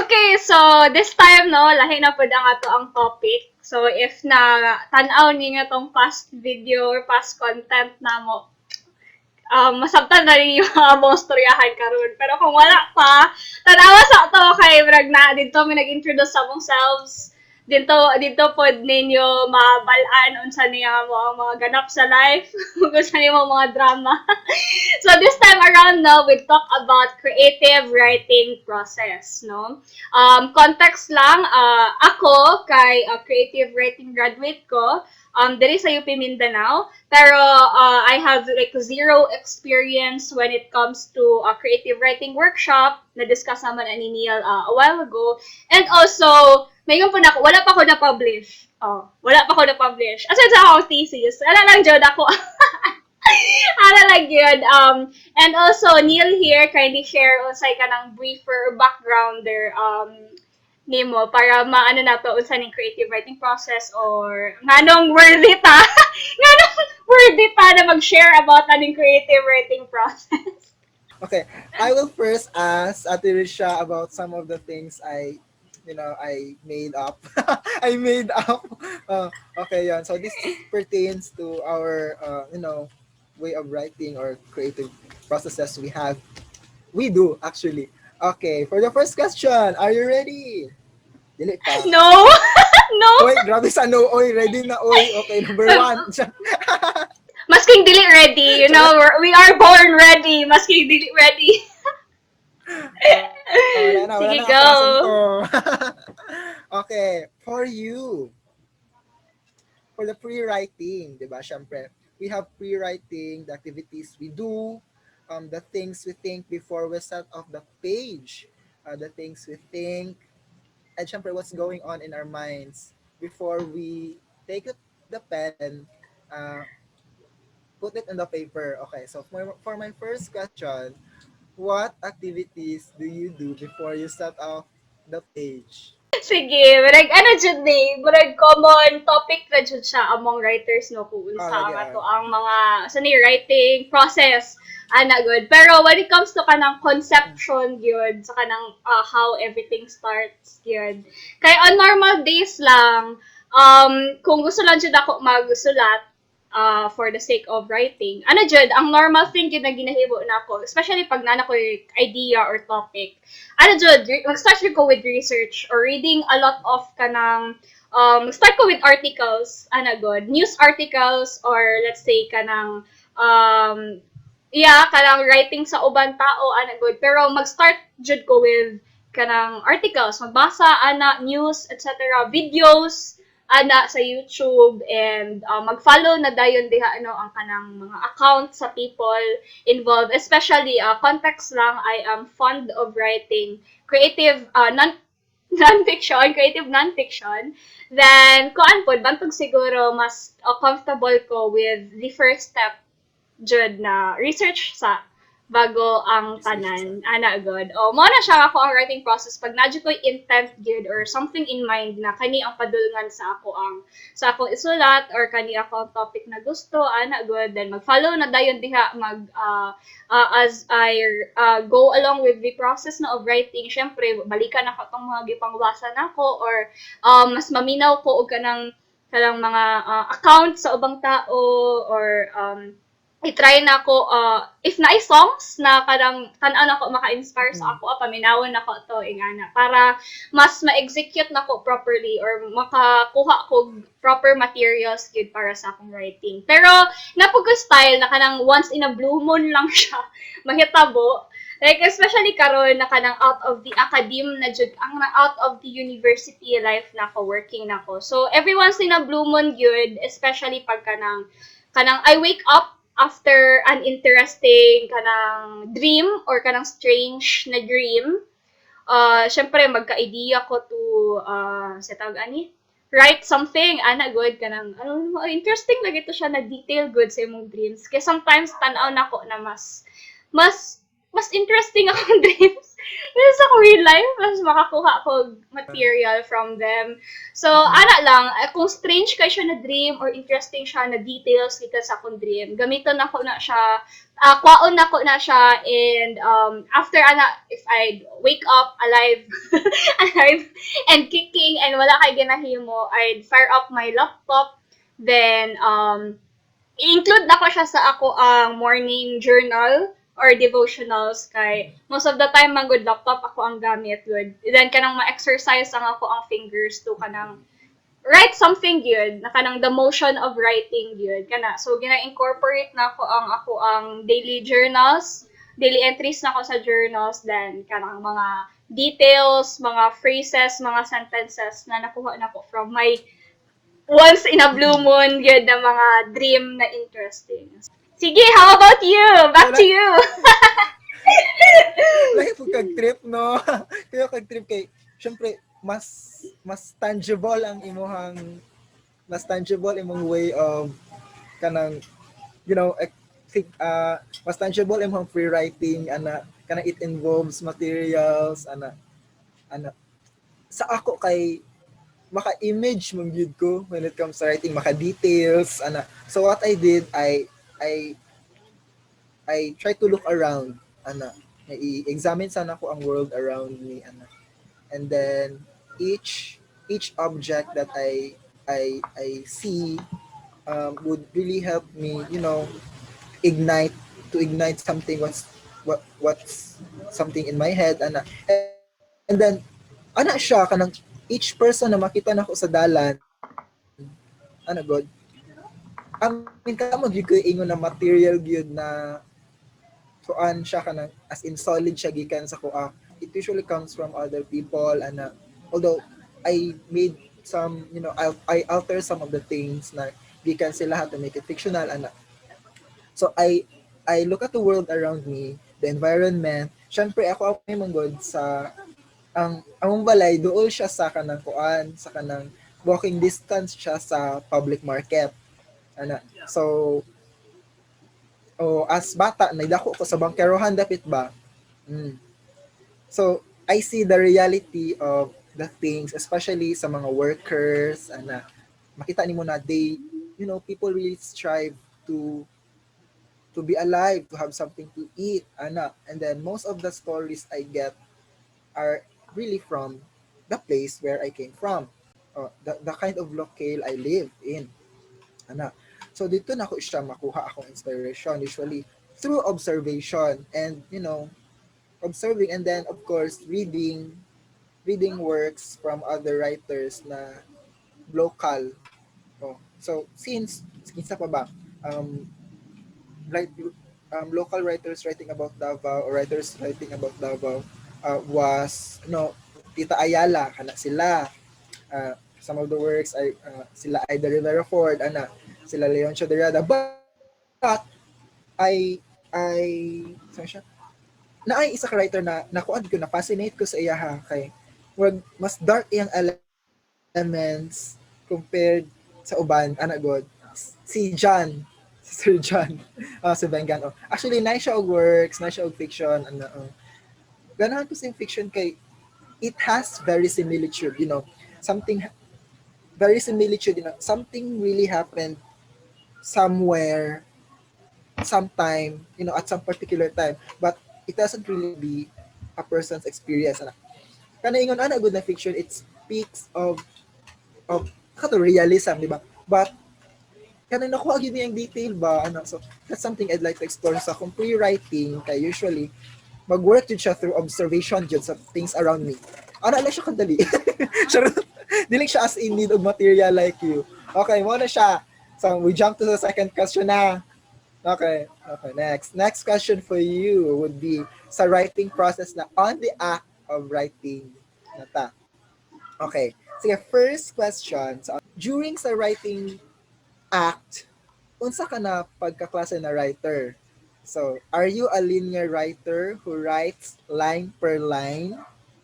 Okay, so this time, no, lahi na po ang ato ang topic. So, if na tanaw niyo tong past video or past content na mo, masabtan na rin yung mga mong storyahan karon. Pero kung wala pa, tanawa sa to kay Brag na dito may nag-introduce sa mong selves. Dito pod ninyo mabalaan unsa niya mo ang mga ganap sa life, unsa niya mo mga drama. So this time around, no, we talk about creative writing process, no. Context lang, ako kay creative writing graduate ko, diri sa UP Mindanao, pero I have like zero experience when it comes to a creative writing workshop na discuss naman ani Neil a while ago. And also, mayroon po na ako, wala pa ako na-publish. Wala pa ako na-publish. As sa akong thesis, wala lang dyan ako. Ano lang yun. And also, Neil here, kindly share usay ka ng briefer backgrounder nimo para maano na to unsa ning creative writing process or nganong worthy ta nganong worthy ta na mag-share about aning creative writing process. Okay, I will first ask Ate Rizia about some of the things I made up. I made up. Okay, yan. So this pertains to our, way of writing or creative processes we do actually. Okay, for the first question, are you ready? Dili pa. No. No. Oy, grabe sa no. Oy, ready na. Oy, okay, number 1. Masking dili ready, we are born ready. Masking dili ready. Sige, go. Okay, for you. For the pre-writing, di ba? Syempre, we have pre-writing, the activities we do, the things we think before we set off the page, the things we think, and syempre, what's going on in our minds before we take the pen, put it on the paper. Okay, so for my first question, what activities do you do before you set off the page? Sige, murag ano jud ni, murag common topic na jud siya among writers no kung unsa ang ato ang mga sa ni writing process ana good. Pero when it comes to kanang conception gyud sa kanang how everything starts gyud. Kay on normal days lang kung gusto lang jud ako magsulat for the sake of writing. Ano jud, ang normal thing yun na ginahimo na ako, especially pag nana ko yung idea or topic. Ano jud, mag-start ko with research or reading a lot of kanang start ko with articles, ano good, news articles or let's say kanang kanang writing sa ubang tao, ano good. Pero mag-start jud ko with kanang articles, magbasa ana news, etc., videos ana sa YouTube and mag-follow na dayon diha ang kanang mga account sa people involved, especially context lang, I am fond of writing creative creative non-fiction. Then kuan pod bantog siguro mas comfortable ko with the first step jud na research sa bago ang tanan ana good. Mao na siya ako ang writing process pag nadyo ko'y intent gyud or something in mind na kani ang padulngan sa akong isulat or kani ako ang topic na gusto ana good, then mag-follow na dayon diha as I go along with the process na of writing. Syempre balikan ako tong mga gipangbasa nako or mas maminaw ko og kanang mga account sa ubang tao or i-try na ko, if na songs na kadang tan-aw na ko maka-inspire sa ako, paminawon na ko to, ingana, para mas ma-execute na ko properly or makakuha ko proper materials good para sa akong writing. Pero, napag style na kanang once in a blue moon lang siya, mahitabo. Like, especially karon na kanang out of the academe na jud, ang out of the university life na ko, working na ko. So, every once in a blue moon good, especially pag kanang I wake up after an interesting kanang dream or kanang strange na dream, syempre magka-idea ko to sa tawag ani write something ana good kanang interesting lagi to siya na detail good sa imong dreams. Kaya sometimes tan-aw na ko na mas interesting akong dreams sa real life, mas makakuha ko material from them. So, ana lang, kung strange kay siya na dream or interesting siya na details kita sa akong dream, gamiton ako na siya kwaon na ko na siya, and after if I wake up alive, alive and kicking and wala kay ginahimo, I'd fire up my laptop, then i-include na ko siya sa ako ang morning journal or devotionals, kay most of the time man good laptop ako ang gamit good. Then kanang ma-exercise ang ako ang fingers to kanang write something good, na kanang the motion of writing good kana. So gina-incorporate na ako ang daily journals, daily entries na ako sa journals, then kanang mga details, mga phrases, mga sentences na nakuha na ko from my once in a blue moon good na mga dream na interesting. Sige, how about you? So, Back to you. lahi po kag-trip, no? Kaya kag-trip kay, syempre, mas tangible ang mas tangible imong way of kanang, you know, mas tangible imong free writing, kanang it involves materials, ana. Sa ako kay, maka-image mong gyud ko when it comes to writing, maka-details, So what I did, I I try to look around, i-examine sana ko ang world around me, and then each object that I see would really help me, ignite ignite something, what's something in my head, and then siya kanang each person na makita nako sa dalan, God, amin ka mo gyud ko ingon na material gyud na kuan siya kanang, as in solid siya gikan sa kuha. It usually comes from other people, although I made some, I alter some of the things na gikan sila to make it fictional, so I look at the world around me, the environment. Syempre ako may manggod sa ang balay dool siya sa kanang kuan, sa kanang walking distance siya sa public market, so as bata naidako ko sa bangkerohan dapit ba. Mm. So I see the reality of the things, especially sa mga workers, makita nimo na they, people really strive to be alive, to have something to eat, and then most of the stories I get are really from the place where I came from, the kind of locale I live in, ana. So dito na ko siya makuha akong inspiration, usually through observation, and observing, and then of course reading works from other writers na local. So since kinsa pa ba, um like local writers writing about Davao, or writers writing about Davao, was, Tita Ayala, kana sila. Some of the works ay sila Ida Rivera Ford, sila Leoncio Derrida, but saan siya? Naay isa ka writer na nakuan ko, na fascinate ko sa iya, ha, kay mas dark iyang elements compared sa uban, God, si John, si Sir John, si Bengan. Actually na siya og works, na siya og fiction, ganahan ko sa fiction kay it has very similitude, something very similitude, something really happened somewhere, sometime, at some particular time, but it doesn't really be a person's experience, kana ingon good na fiction, it speaks of kato realism, di ba, but kana nakuha gyud niyang detail ba, so that's something I'd like to explore sa kung pre-writing, kay usually mag-work jud siya through observation jud sa things around me, lang siya kadali. Charot. Dili siya as in need of material like you. Okay, mo na siya. So we jump to the second question na. Okay, next question for you would be sa writing process, na on the act of writing nata. Okay, sige, first question, during sa writing act, unsa ka na pagkaklase na writer? So, are you a linear writer who writes line per line,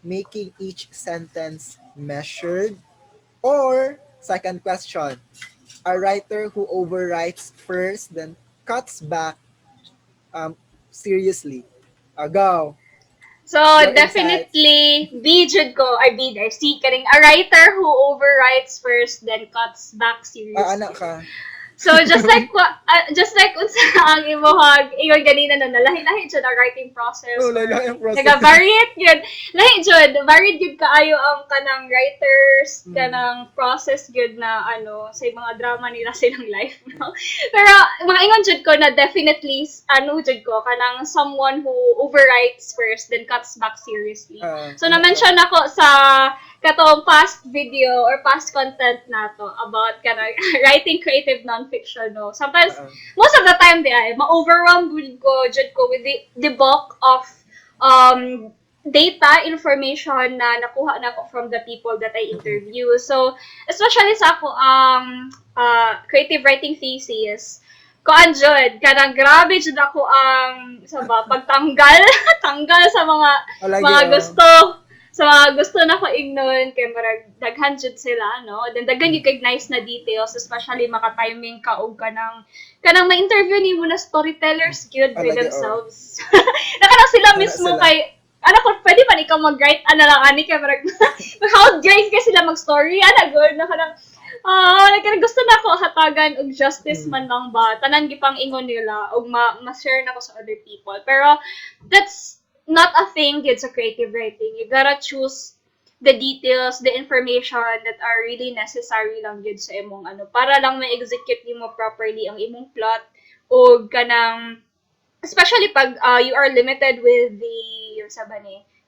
making each sentence measured? Or, second question, a writer who overwrites first, then cuts back seriously? Go. So, Your insights. definitely, B there, C, karing a writer who overwrites first, then cuts back Anak seriously. ka. So just like unsa ang imong ingon ganina na lahi-lahi jud ang writing process Oh, or lain ang process. naga-variate gyud. Lahi jud, varied gyud kaayo ang kanang writers, kanang process gyud na sa mga drama nila silang life, no? Pero mga ingon jud ko na definitely jud ko kanang someone who overwrites first then cuts back seriously. So na-mention ako sa katong past video or past content nato about kanang writing creative nonfiction, no. Sometimes most of the time di ay ma-overwhelmed jud ko with the bulk of data information na nakuha nako from the people that I interview. So especially sa ako creative writing thesis, kuan jud kanang grabe jud ako ang pagtanggal tanggal sa mga gusto na ko ignon kay marag daghan jud sila, no? Then daghan yung nice na details, especially maka-timing ka og kanang ma-interview nimo na storytellers gyud by themselves. Nakana sila mismo kay ko pwede man ikaw mag-write lang ani kay marag how great kay sila mag-story good na kanang gusto na ko hatagan og justice man lang ba tanan gipang ingon nila og ma-share na ko sa other people. Pero that's not a thing yun sa creative writing. You gotta choose the details, the information that are really necessary lang yun sa imong para lang ma-execute nimo properly ang imong plot o especially pag you are limited with the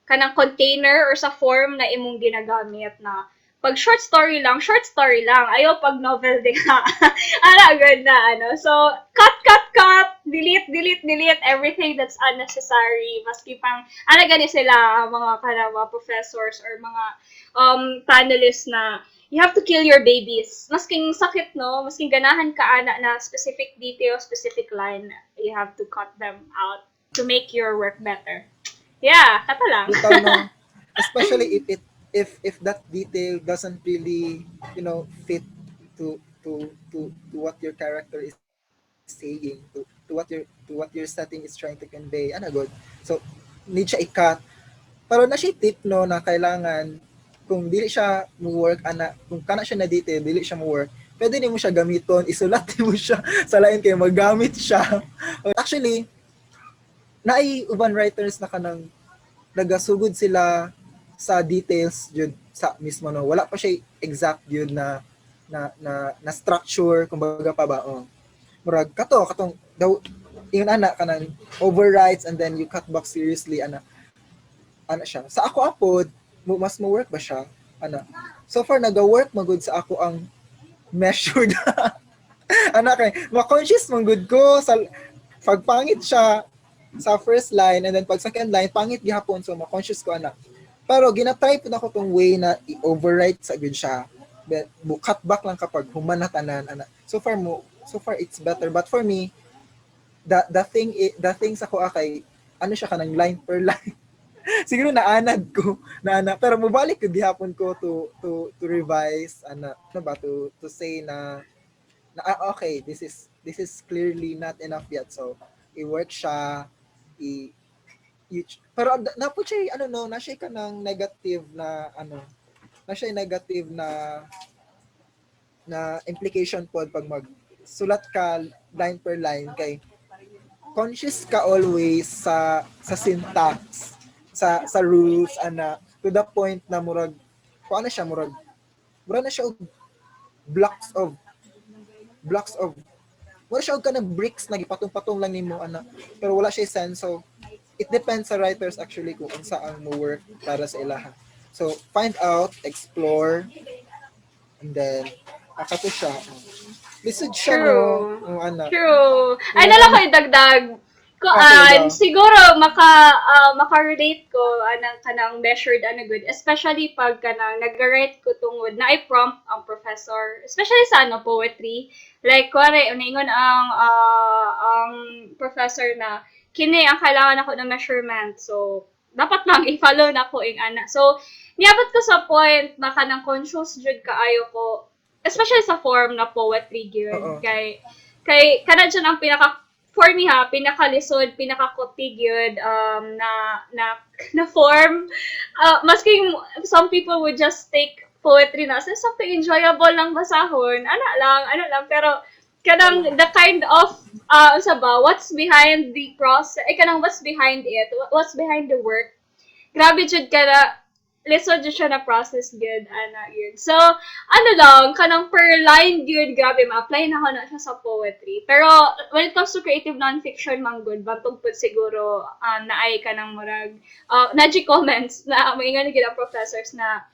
kanang container or sa form na imong ginagamit na pag short story lang. Ayaw pag novel din ka. Good na, So, cut. Delete everything that's unnecessary. Maski pang, gani sila, mga professors or mga panelists na you have to kill your babies. Masking sakit, no? Masking ganahan ka, na specific detail, specific line, you have to cut them out to make your work better. Yeah, kata lang. Especially if that detail doesn't really fit to what your character is saying, to what your setting is trying to convey, good. So need siya i-cut. Pero na siya tip na kailangan kung dili siya mo work kung kana siya na detail dili siya mo work, pwede nimo siya gamiton, isulat mo siya sa lain kay magamit siya. Actually naay uban writers na kanang nagasugod sila sa details jud sa mismo wala pa siya exact yun na structure kumbaga pa ba murag katong daw ingon kanang overwrites and then you cut back seriously siya sa ako apod mas mo work ba siya so far naga-work magud sa ako ang measured kay ma-conscious man good ko sa pagpangit siya sa first line and then pag second line pangit gihapon so ma-conscious ko pero ginatry po na ko tong way na i-overwrite sa good siya. Cut back lang kapag human na tanan So far it's better, but for me the thing sa ko kay siya kanang line per line. Siguro naanad ko pero mobalik ko gihapon ko to revise to say na okay, this is clearly not enough yet, so i-work siya pero napo siya na siya kanang negative na na siya negative na implication pod pag magsulat ka line per line kay conscious ka always sa syntax sa rules to the point na murag na siya murag na siya og blocks of wala siya og kanang bricks na gipatong-patong lang nimo pero wala siya sense. So it depends sa writers actually kung unsa ang mo work para sa ilaha. So find out, explore, and then akato siya. Lisod siya True. Ay nalang ko'y dagdag. Siguro maka-relate ko kanang measured good, especially pag kanang nag-write ko tungod na i-prompt ang professor, especially sa poetry. Like kuwari uningon ang professor na kini ang kailangan ako ng measurement. So dapat lang i-follow na ko So niabot ko sa point na kanang conscious jud kaayo ko, especially sa form na poetry gyud kay kana dyan ang for me pinakalisod, pinakakutig yun na form. Maski some people would just take poetry na as something enjoyable lang basahon. Ano lang. Pero kanang the kind of unsa ba, what's behind the process, kanang what's behind it, what's behind the work. Grabe jud ka na, lisod jud siya na process good, ana yun. So, ano lang, kanang per line good, grabe, ma-apply na ko na siya sa poetry. Pero, when it comes to creative non-fiction, man good, bantog po siguro, naay ka ng murag, naji comments na, maingan na gid ang professors na,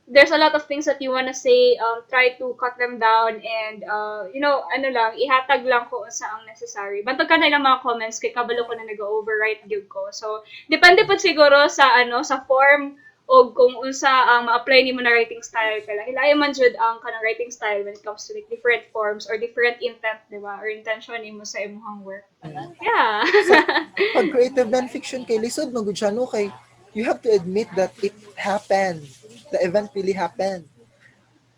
there's a lot of things that you wanna say, try to cut them down and, ano lang, ihatag lang ko sa ang necessary. Bantog ka na ilang mga comments, kay kabalo ko na nag-overwrite gyud ko. So, depende po siguro sa, sa form, o kung unsa ang ma-apply nimo na writing style kala. Hilayo man jud ang kanang writing style when it comes to like different forms or different intent, di ba? Or intention nimo sa imong work. Yeah. Pag creative non-fiction kay lisod magud siya no kay you have to admit that it happened. The event really happened.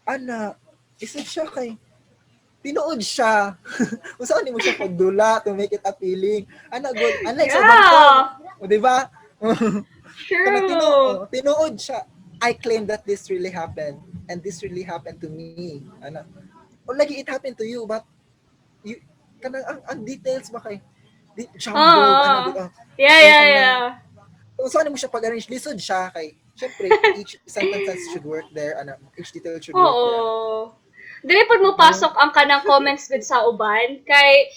Ana, lisod siya kay tinuod siya. Usaon nimo siya pagdula to make it appealing. Ana good. Unlike sa ibang tao. Yeah. O di ba? Kana True. tinuod siya. I claim that this really happened and this really happened to me. Ana. O lagi it happened to you but you kanang ang details ba kay jumbled ana Oo. good. Yeah, So yeah, kanang yeah. saan mo siya pag-arrange lisod siya kay syempre each sentence should work there ana each detail should work there ana. Oo. Dili pod mo No? pasok ang kanang comments good sa uban kay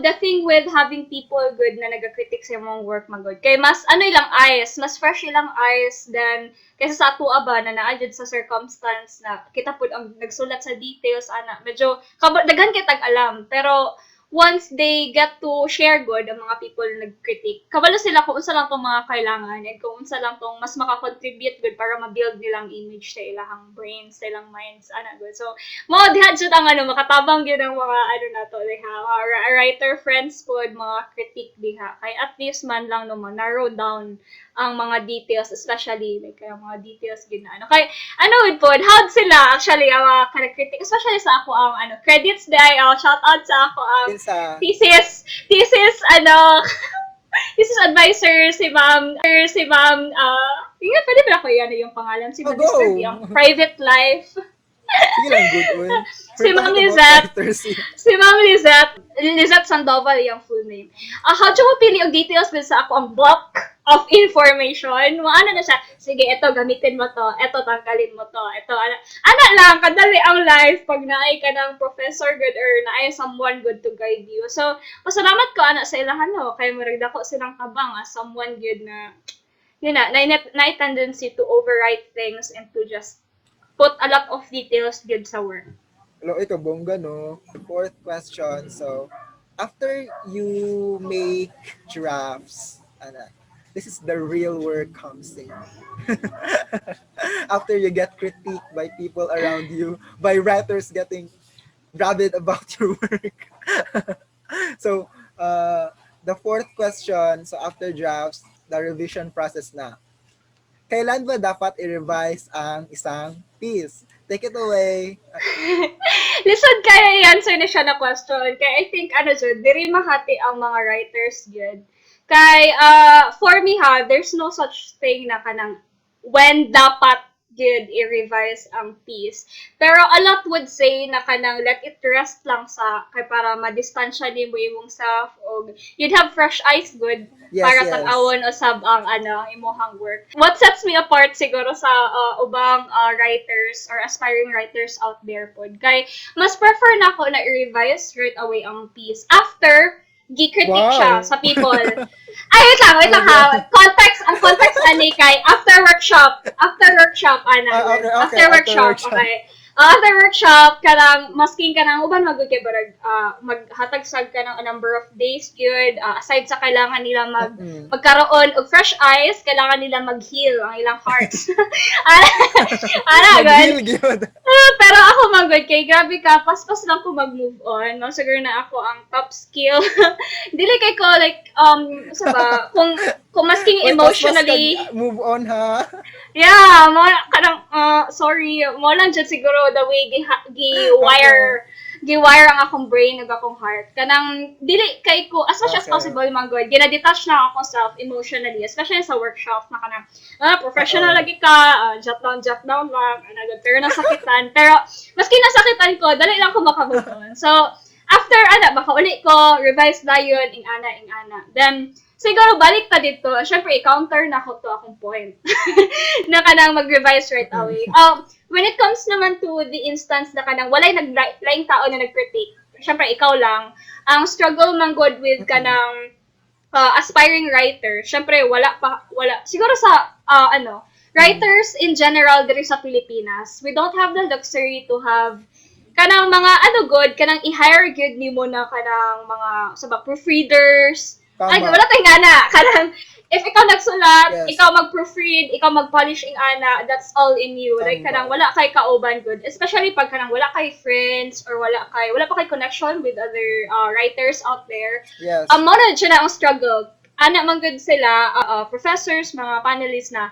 the thing with having people good na nagakritik sa imong work magod kay mas ano ilang eyes, mas fresh ilang eyes than kaysa sa ato ba na naa jud sa circumstance na kita pod ang nagsulat sa details ana medyo daghan kay tag alam pero once they get to share good ang mga people na nag-critique, kabalo sila kung unsa lang tong mga kailangan and kung unsa lang tong mas makakontribute good para ma-build nilang image sa ilang brains, sa ilang minds, ana good. So, mo diha jud ang makatabang gyud ang mga nato like mga writer friends pod mga critique diha. Kay at least man lang no narrow down ang mga details, especially like ang mga details gyud na kay with pod how sila actually ang mga critic, especially sa ako ang credits day, shout out sa ako ang Sa thesis thesis advisor si ma'am yung pwede ba ako yan yung pangalan si go. Mr. yung private life. Sige lang good oy. Si Ma'am Lizette. Si Ma'am Lizette Sandoval yung full name. How do mo pili og details din sa ako ang block of information? Mo na siya, sige, ito gamitin mo to, ito tanggalin mo to, ito lang kadali ang life pag naay ka ng professor good or naay someone good to guide you. So, pasalamat ko sa ilahan kay murag dako silang kabang as someone good na yun na tendency to overwrite things and to just put a lot of details good sa work. Hello, ito bongga no. Fourth question. So, after you make drafts, this is the real work comes in. After you get critiqued by people around you, by writers getting rabid about your work. So, the fourth question, so after drafts, the revision process na. Kailan ba dapat i-revise ang isang piece? Take it away. Lisod kaya i-answer na siya na question. Kaya I think, diri mahati ang mga writers yun. Kay, for me there's no such thing na kanang when dapat good i-revise ang piece. Pero a lot would say na kanang let it rest lang kay para madistansya ni mo imong self o you'd have fresh eyes good para tan-awon usab ang imong work. What sets me apart siguro sa ubang writers or aspiring writers out there pod kay mas prefer na ako na i-revise right away ang piece after gi-critique siya sa people. Ay, wait lang ha. Ang context kay after workshop, after workshop. After workshop, masking uban magud kay barag maghatag sad ka ng a number of days gyud. Aside sa kailangan nila magkaroon og fresh eyes, kailangan nila mag-heal ang ilang hearts. Good. Pero ako magud kay grabe ka, paspas lang ko mag-move on. Siguro na ako ang top skill. Dili kay ko like kung masking emotionally move on ha. Yeah, mo kanang sorry, mo lang jud siguro the way gi-wire ang akong brain ug akong heart. Kanang dili kay ko as much as possible manggod. Gina-detach na ako self emotionally, especially sa workshop na kanang professional lagi ka, jot down lang, pero nasakitan. Pero maski nasakitan ko, dali lang ko makamove on. So, after baka uli ko revise dayon ing ana. Then siguro balik ta dito, syempre i-counter na ko to akong point. Na kanang mag-revise right away. When it comes naman to the instance na kanang walay laing tao na nag-critique, syempre ikaw lang, ang struggle man good with kanang aspiring writer, syempre wala siguro sa writers in general diri sa Pilipinas, we don't have the luxury to have kanang mga good kanang i-hire gyud nimo na kanang mga proofreaders. Ay Tama. wala tay ngana kanang if ikaw nagsulat, Yes. ikaw mag-proofread, ikaw mag-polish ing ana, that's all in you. Like Tama. kanang wala kay kauban good, especially pag kanang wala kay friends or wala pa kay connection with other writers out there. Yes. Mo na siya na ang struggle. Ana man good sila, professors, mga panelists na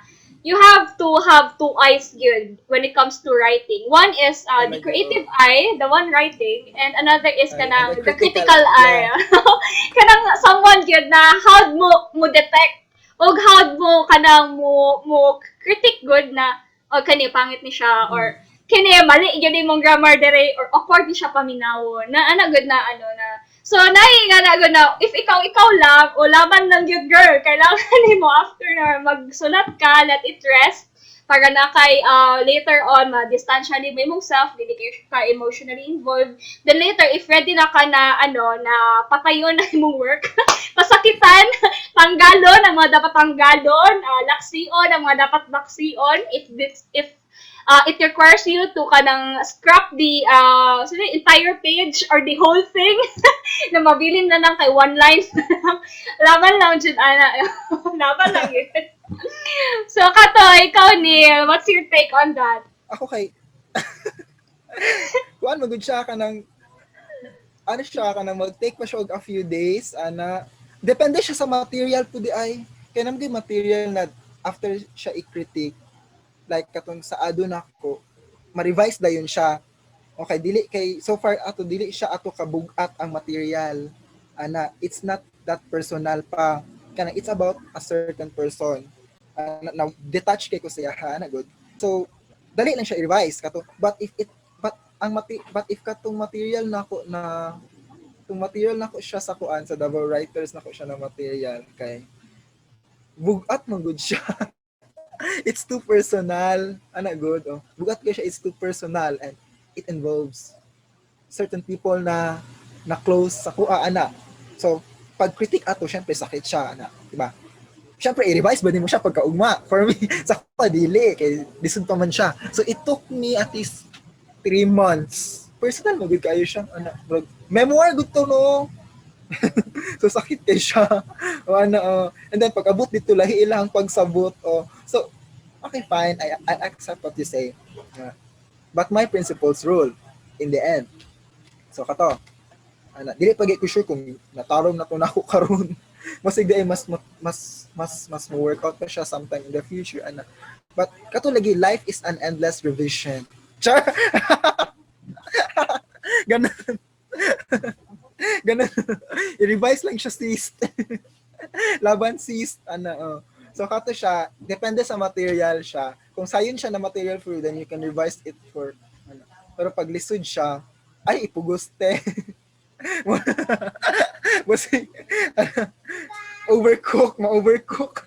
you have to have two eyes good when it comes to writing. One is the creative eye, the one writing, and another is kanang the critical eye. Kanang someone good na how mo detect o how mo kanang mo critic good na kani pangit ni siya or kini mali gyud imong grammar dere or awkward ni siya paminawon na ana good na na so nga na good na if ikaw lang o laban lang gyud girl kailangan nimo after na magsulat ka let it rest para na kay later on ma-distansya ni mo imong self, dili ka emotionally involved. Then later, if ready na ka na, na patayon na imong work, pasakitan, tanggalon, ang mga dapat tanggalon, laksiyon, ang mga dapat laksiyon, if it requires you to kanang scrap the entire page or the whole thing na mabilin na lang kay one line laban lang dyan laban lang yun. So Kato, ikaw Neil, what's your take on that? Ako kay kuan magud siya kanang mag-take pa siya og a few days depende siya sa material po di ay kay namgay material na after siya i-critique like katong sa adon ako ma-revise dayon siya. Okay, dili kay so far ato dili siya ato kabugat ang material. It's not that personal pa. Kana it's about a certain person. Na detach kay ko siya good. So dali lang siya i-revise kato. But if katong material nako na tong material nako siya sa kuan sa Davao Writers nako siya na material kay bugat man good siya. It's too personal. Good. Bugat kay siya, it's too personal and it involves certain people na close sa kuha So, pag critique ato, syempre sakit siya diba? Syempre i-revise ba din mo siya pagkaugma? For me, sa kuha dili kay lisod pa man siya. So, it took me at least 3 months. Personal mo gud kayo siya memoir gud to no. So sakit kay siya. And then pag-abot dito lahi ilang pagsabot So okay fine, I accept what you say. But my principles rule in the end. So kato. Dili pa ko sure kung natarong na to nako karon. Mas mo workout pa siya sometime in the future But kato lagi life is an endless revision. Char. Ganun. I-revise lang siya sis. Laban sis. So kato siya, depende sa material siya. Kung sayon siya na material for you, then you can revise it for Pero pag lisod siya, ay ipuguste. ma-overcook.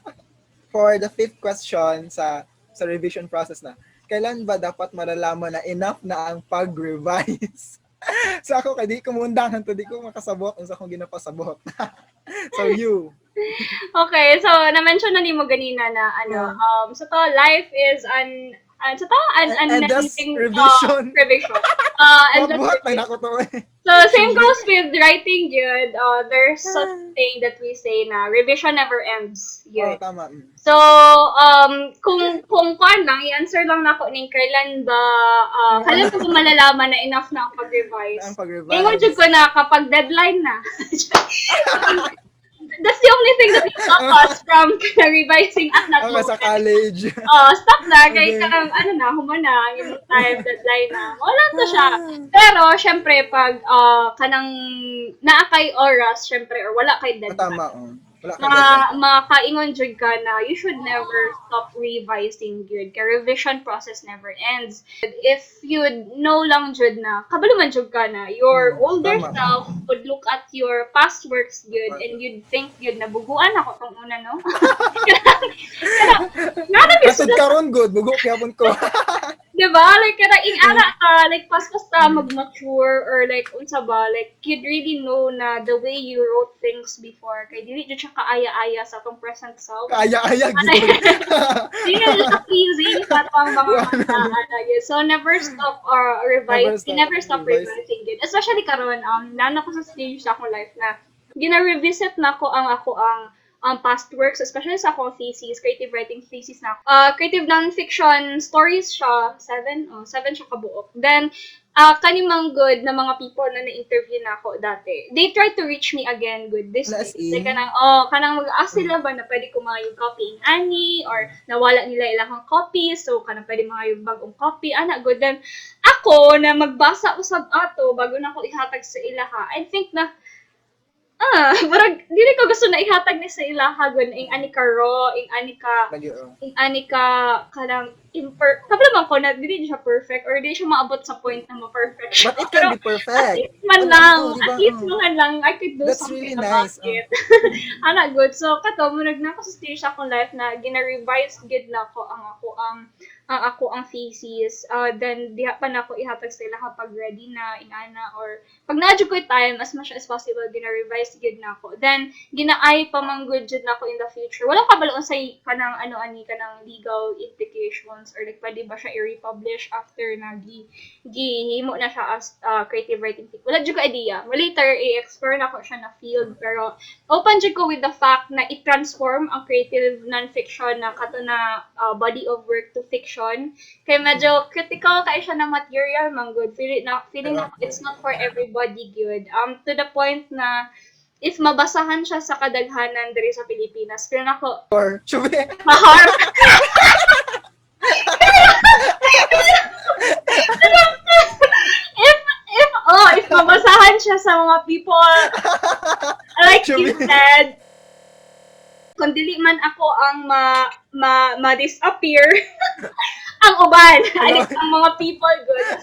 For the 5th question sa revision process na, kailan ba dapat malalaman na enough na ang pag-revise? So ako kay di ko mundangan to, di ko makasabot unsa akong ginapasabot. So you. Okay, so na-mention na ni mo ganina na so to life is an endless revision. Endless revision. Nako to So same goes with writing yun. There's such thing that we say na revision never ends yun. Tama. So kung kuan lang i-answer lang nako ning kailan ba kailan ko malalaman na enough na ang pag-revise. Ingon jud ko na kapag deadline na. That's the only thing that will stop us from revising at that moment. Sa college. Stop na. Kaya humana, yung time, deadline na. Wala to siya. Pero, syempre, pag kanang naakay oras, syempre, or wala kay deadline. Tama. Wala ka gad. makaingon jud ka na you should never stop revising gyud. Kay revision process never ends. If you know lang jud na kabalo man jud ka na your older Tama. self would look at your past works gyud and you'd think gyud na buguan ako tong una no. Nana Atod karon good, bugo gyapon ko. diba? Like, kada ing-ana ka, like, pas-pas ka mag-mature, or like, unsa ba, like, you'd really know na the way you wrote things before, kay dili jud siya kaaya-aya sa atong present self. Kaya gyud. Dili na siya pleasing sa atong mga ana yun. So, never stop never stop revising yun. Especially karon nana ko sa stage sa akong life na, gina-revisit na ko ang past works, especially sa akong thesis, creative writing thesis na ako. Creative non-fiction stories siya, seven siya kabuok. Then, kanimang good na mga people na na-interview na ako dati, they tried to reach me again good this As days. Like, in? kanang mag-ask sila ba na pwede ko mga yung copy ani, or nawala nila ilang copy, so kanang pwede mga yung bagong copy, ana good. Then, ako, na magbasa usab ato, bago na ako ihatag sa ilaha, I think na, parang dili ko gusto na ihatag ni sa ilaha gun ing ani ka raw, ing ani ka kanang kabla man ko na dili siya perfect or dili siya maabot sa point na ma-perfect siya. But it can be perfect. At least man lang, I could do That's something really about nice. it. Ana good. So kato mo na ako sa stage akong life na gina-revise gid na ko ang thesis. Then diha pa na ko ihatag sa ilaha pag ready na ingana, or pag na-adjust ko yung time as much as possible gina-revise gid na ko. Then ginaay pa man good jud na ko in the future. Wala ka balaon sa kanang kanang legal implications, or like pwede ba siya i-republish after na gihimo na siya as creative writing. Wala jud ko idea. Later i-explore na ko siya na field, pero open jud ko with the fact na i-transform ang creative non-fiction na kato na body of work to fiction. Kay medyo critical kay siya na material man good. Feeling na it's not for everybody good. To the point na if mabasahan siya sa kadaghanan diri sa Pilipinas, pero nako Or, chube. mahar. if mabasahan siya sa mga people like you said, kung dili man ako ang ma-disappear, ang uban, ang mga people good.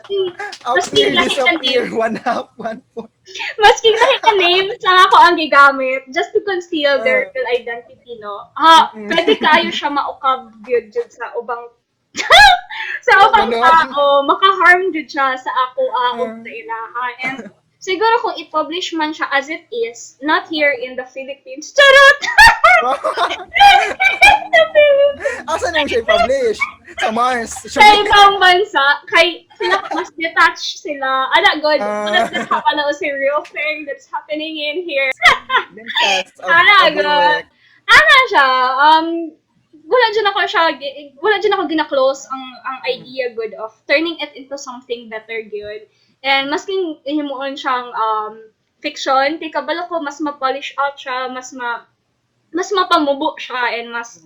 Maski disappear, 1/2, 1/4. maski name sa ako ang gigamit just to conceal their real identity, no? Pwede kayo siya maukab good jud sa ubang sa ubang tao, maka-harm jud siya sa ako sa ilaha. And siguro kung i-publish man siya as it is, not here in the Philippines, charot! Asa naman siya i-publish? Sa Mars. Sa ibang bansa, sila mas detached sila. God, that's pala si real thing that's happening in here. God. Siya, wala dyan ako gina-close ang idea good of turning it into something better good. And masking himuon siyang fiction, kabalo ko mas ma-polish out siya, mas mapamubo siya, and mas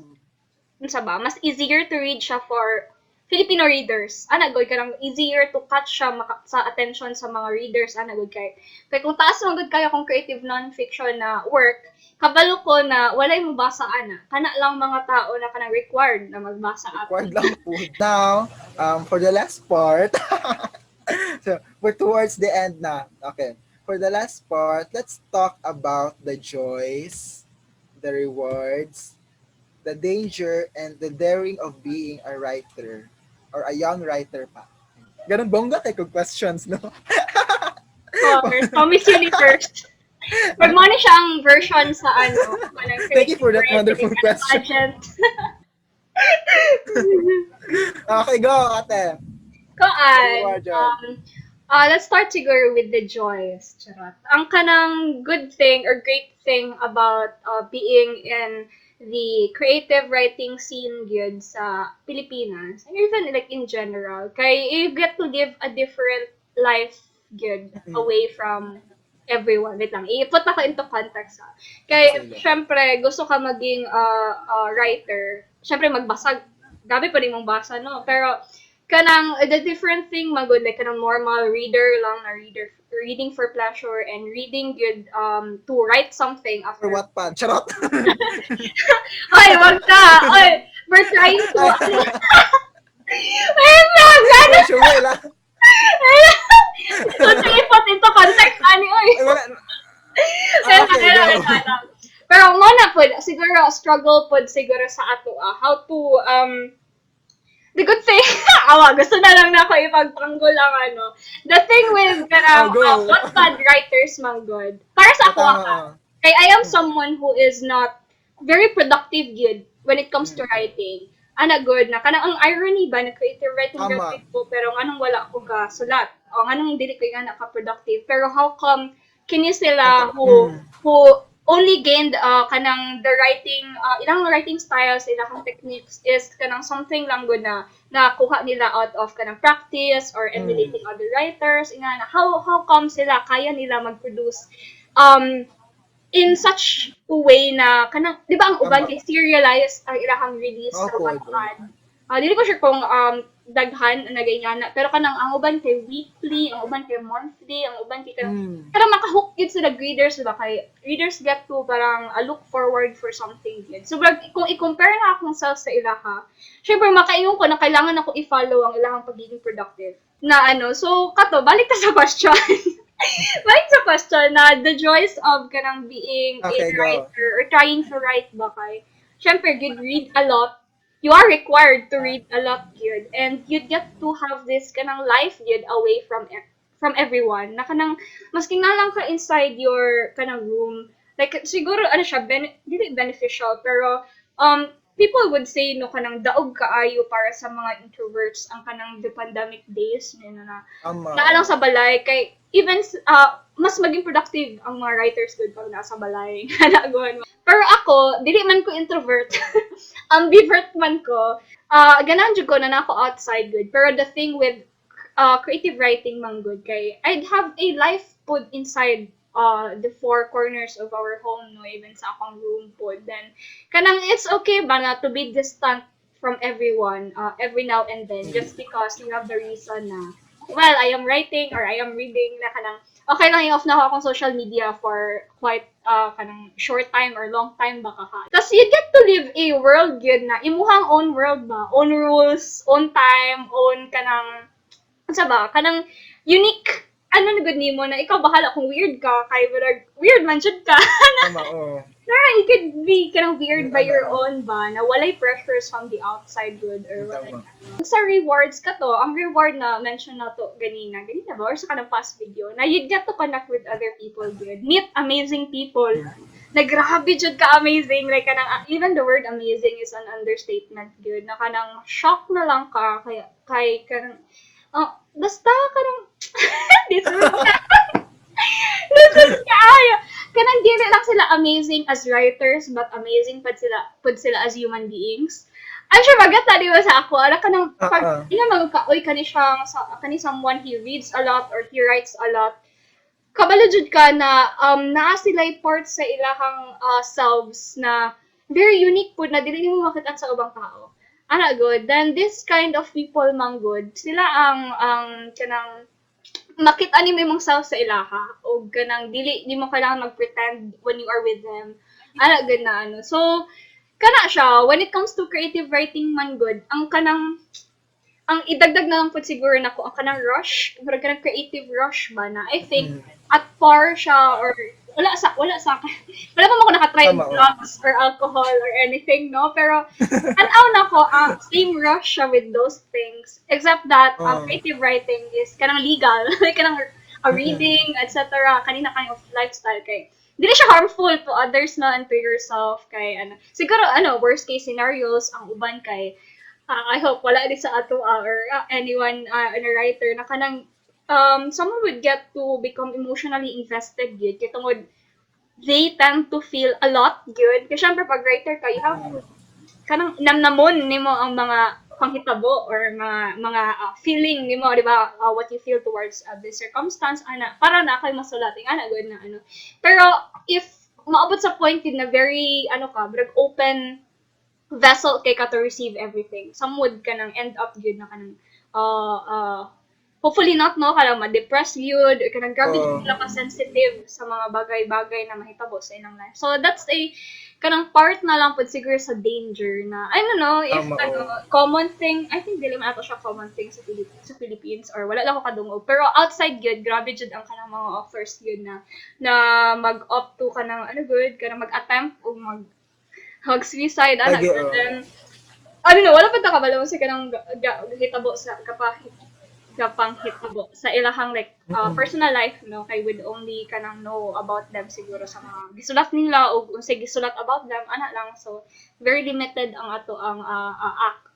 easier to read siya for Filipino readers. God, karang easier to catch siya sa attention sa mga readers. God, kay kung taas mo good kayo kung creative non-fiction na work, kabalo ko na walay mo basa kana lang mga tao na kanang required na magbasa Required lang po. Now, for the last part, so we're towards the end na. Okay. For the last part, let's talk about the joys, the rewards, the danger, and the daring of being a writer or a young writer pa. Ganun bongga tayo kung questions, no? Miss Universe. Pag mo na siya ang version sa Thank you for that wonderful question. Okay, go, ate. Let's start siguro with the joys. Charot. Ang kanang good thing or great thing about being in the creative writing scene gyud sa Pilipinas, and even like in general, kay you get to live a different life gyud away from everyone. Wait lang, i-put ako into context Kay syempre gusto ka maging writer, syempre magbasa, gabi pa rin mong basa, no? Pero kanang the different thing magud like kanang normal reader lang na reading for pleasure and reading good to write something For after. Wattpad. Charot. Oy, wag ka. Oy, we're trying to Wait lang, ano? Uy, Shumel ah. Ito sa ipot into context ani oy. Ay, wala. Kaya Okay, kaya go. lang. Pero mo na pod siguro struggle pod siguro sa ato how to the good thing, gusto na lang na ako ipagtanggol ang ano. The thing with Oh, kanang go. Wattpad writers man good. Para sa ako Tama. kay I am someone who is not very productive good when it comes to writing. Ana good na kanang ang irony ba na creative writing Tama. graduate ko pero nganong wala ko ka sulat o nganong dili ko nga naka productive pero how come kini sila who only gained kanang the writing ilang writing styles ilang techniques is kanang something lang good na nakuha nila out of kanang practice or emulating other writers ina na how come sila kaya nila mag-produce in such a way na kanang di ba ang uban Tama. kay serialized ang ilahang release sa Opo, Wattpad. Dili ko sure kung daghan na ganyana pero kanang ang uban kay weekly, ang uban kay monthly, ang uban kay kanang pero makahook gid sila readers ba kay readers get to parang look forward for something good. So kung i-compare na akong self sa ilaha, syempre makaingon ko na kailangan ako i-follow ang ilahang pagiging productive. Na ano, so kato balik ta sa question. Balik sa question na the joys of kanang being Okay, a go. writer or trying to write ba kay syempre you'd read a lot. You are required to read a lot good and you get to have this kanang life good away from everyone na kanang maski na lang ka inside your kanang room like siguro ano siya dili beneficial pero people would say no kanang daog kaayo para sa mga introverts ang kanang the pandemic days na Tama. lang sa balay kay even mas maging productive ang mga writers good pag nasa balay pero ako dili man ko introvert ambivert man ko ganan jud ko na nako outside good pero the thing with creative writing man good kay I'd have a life put inside the four corners of our home no even sa akong room pod then kanang it's okay ba na to be distant from everyone every now and then just because you have the reason na well I am writing or I am reading na kanang okay lang i-off na ako akong social media for quite kanang short time or long time baka ha. Tapos you get to live a world yun na imuhang own world ba, own rules, own time, own kanang unsa ba, kanang unique ano na good nimo na ikaw bahala kung weird ka kay weird man jud ka. Tama, oo. You could be kanang weird by your own ba na walay pressures from the outside good or whatever. Sa rewards ka to, ang reward na mention na to ganina ba or sa kanang past video na you get to connect with other people good, meet amazing people. Na grabe jud ka amazing like kanang even the word amazing is an understatement good na kanang shock na lang ka kay kanang basta kanang this is kaya kanang dili lang sila amazing as writers but amazing pud sila as human beings. I'm sure magata di ba sa ako ala kanang pag ina magkaoy kani someone he reads a lot or he writes a lot kabalo jud ka na naa sila parts sa ilahang selves na very unique pud na dili mo makita sa ubang tao. Ana good then this kind of people man good sila ang kanang makita ni mo imong self sa ilaha o kanang dili di mo kailangan mag-pretend when you are with them ana good na ano so kana siya when it comes to creative writing man good ang kanang ang idagdag na lang po siguro nako ang kanang rush pero kanang creative rush ba na I think at par siya or wala pa mo ko nakatry ng drugs or alcohol or anything no pero tanaw na ko ang same rush siya with those things except that creative writing is kanang legal like kanang reading etc kanina kind of lifestyle kay dili siya harmful to others na and to yourself kay ano siguro worst case scenarios ang uban kay I hope wala di sa ato or anyone a writer na kanang someone would get to become emotionally invested good kaya tungod they tend to feel a lot good kasi syempre pag writer ka you have to kanang namnamon nimo ang mga panghitabo or mga feeling nimo di ba what you feel towards this circumstance ana para na kay masulat ana good na ano pero if maabot sa point na very open vessel kay ka to receive everything some would kanang end up good na kanang hopefully not, no, kanang ma-depress yun, or kanang grabe Oh. sila ka-sensitive sa mga bagay-bagay na mahitabo sa ilang life. So, that's kanang part na lang po siguro sa danger na, I don't know, if, Tama, oh. common thing, I think dili man ato siya common thing sa Philippines, or wala lang ko kadungog. Pero outside yun, grabe jud ang kanang mga offers yun na mag-opt to kanang, kanang mag-attempt o mag-suicide, Lagi, and oh. then, I don't know, wala pa ta kabalo sa kanang hitabo sa kapang hitabo sa ilahang personal life, no, kay would only kanang know about them siguro sa mga gisulat nila o unsay gisulat about them ana lang. So very limited ang ato ang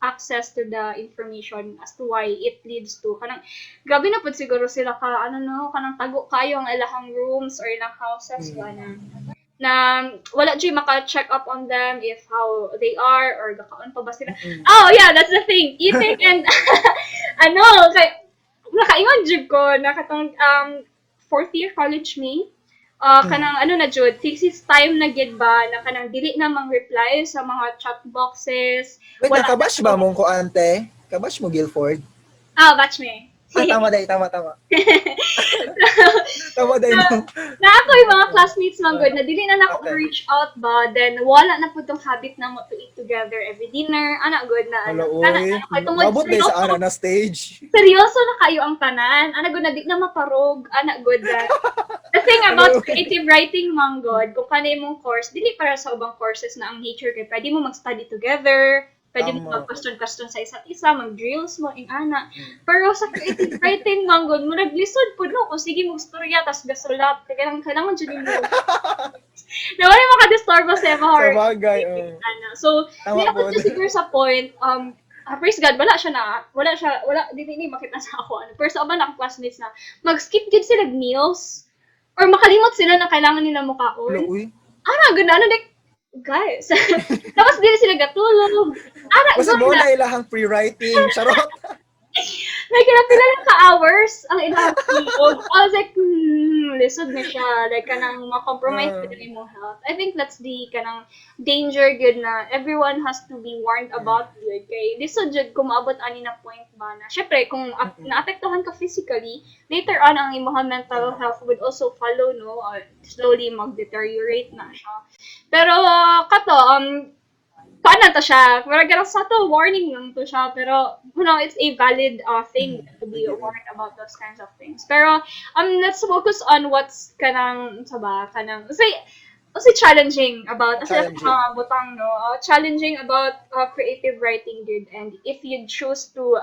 access to the information as to why it leads to kanang grabe na pud siguro sila kanang tago kayo ang ilahang rooms or ilang houses na wala jud maka-check up on them if how they are or gakaon pa ba sila. Oh yeah, that's the thing, eating and kay nakaingon jud ko nakatong fourth year college me. Kanang na jud, thesis time na gid ba na kanang dili na mang reply sa mga chat boxes. Wait, nakabash ba mong ko ante? Kabash mo Guilford? Batch me. Tama. Tama day mo. Na ako yung mga classmates man good na dili na nako reach out ba, then wala na pud tong habit na mo to eat together every dinner good na kay tungod mabot day sa ana na stage. Seryoso na kayo ang tanan good na di na maparog good na. The thing about creative writing man good, kung kanay mong course dili para sa ubang courses na ang nature kay pwede mo mag-study together, pwede mo mag-question sa isa't isa, mag-drills mo, ana. Pero sa creative writing, manggod, mo naglisod po, no? Kung sige mong storya, tas gasulat. Kailangan dyan yung na wala makadisturbo sa mga horror. Sabagay, So, hindi ako siguro sa point, praise God, wala, hindi makita sa ako. Pero sa aban akong classmates na, mag-skip din sila meals, or makalimot sila na kailangan nila mukaon. Guys. Tapos din sila gatulog. Kasi mo na ilahang pre-writing. Charot. Pila lang ka-hours ang ilang tulog. I was like, lisod na siya. Like, kanang ma-compromise ka din mo health. I think that's the kanang danger good na everyone has to be warned about good. Kay, lisod jud kung maabot ani na point ba na. Syempre, kung naapektuhan ka physically, later on, ang imong mental health would also follow, no? Slowly mag-deteriorate na siya. Pero, paano to siya? Parang sa to, warning lang to siya. Pero, it's a valid thing to be warned about those kinds of things. Pero, let's focus on what's say challenging about, butang, no? Challenging about creative writing, dude. And if you choose to,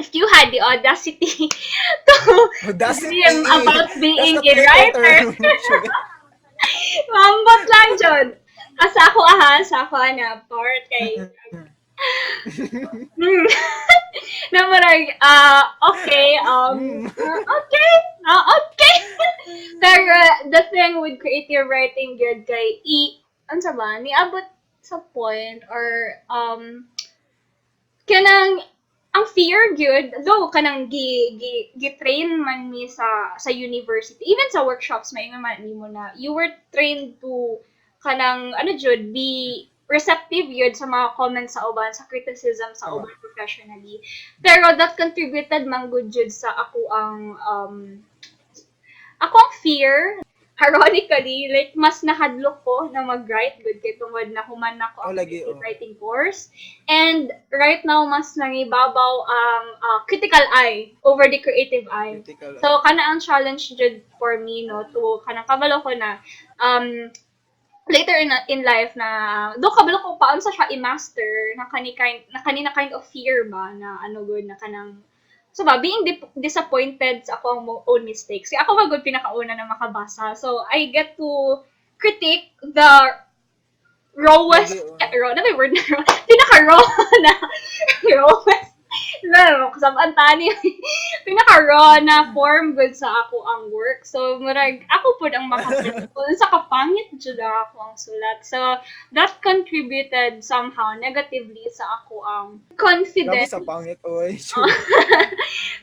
if you had the audacity to dream about being a writer, mambot lang, John. Sa ako na part kay na marag okay. Pero the thing with creative writing good kay niabot sa point or kanang ang fear good, though kanang gi-train man ni sa university, even sa workshops may man nimo na you were trained to kanang be receptive yun sa mga comments sa uban, sa criticism sa uban professionally. Pero that contributed man good jud sa ako ang fear. Ironically, like mas nahadlok ko na mag-write good kay tungod na human na ko ang writing course. And right now mas nangibabaw ang critical eye over the creative eye. So kana ang challenge jud for me, no, to kanang kabalo ko na later in life na do kabalo ko paano sa siya i-master na kanina kind of fear ba na good na kanang being disappointed sa akong own mistakes. Kasi ako magod pinakauna na makabasa. So I get to critique the rawest pinaka-raw na rawest kasabaan tani pinaka-raw na form good sa ako ang work. So, murag, ako po ang makapit ko. Sa kapangit jud ako ang sulat. So, that contributed somehow negatively sa ako ang Grabe confidence. sa pangit, oy. Oh.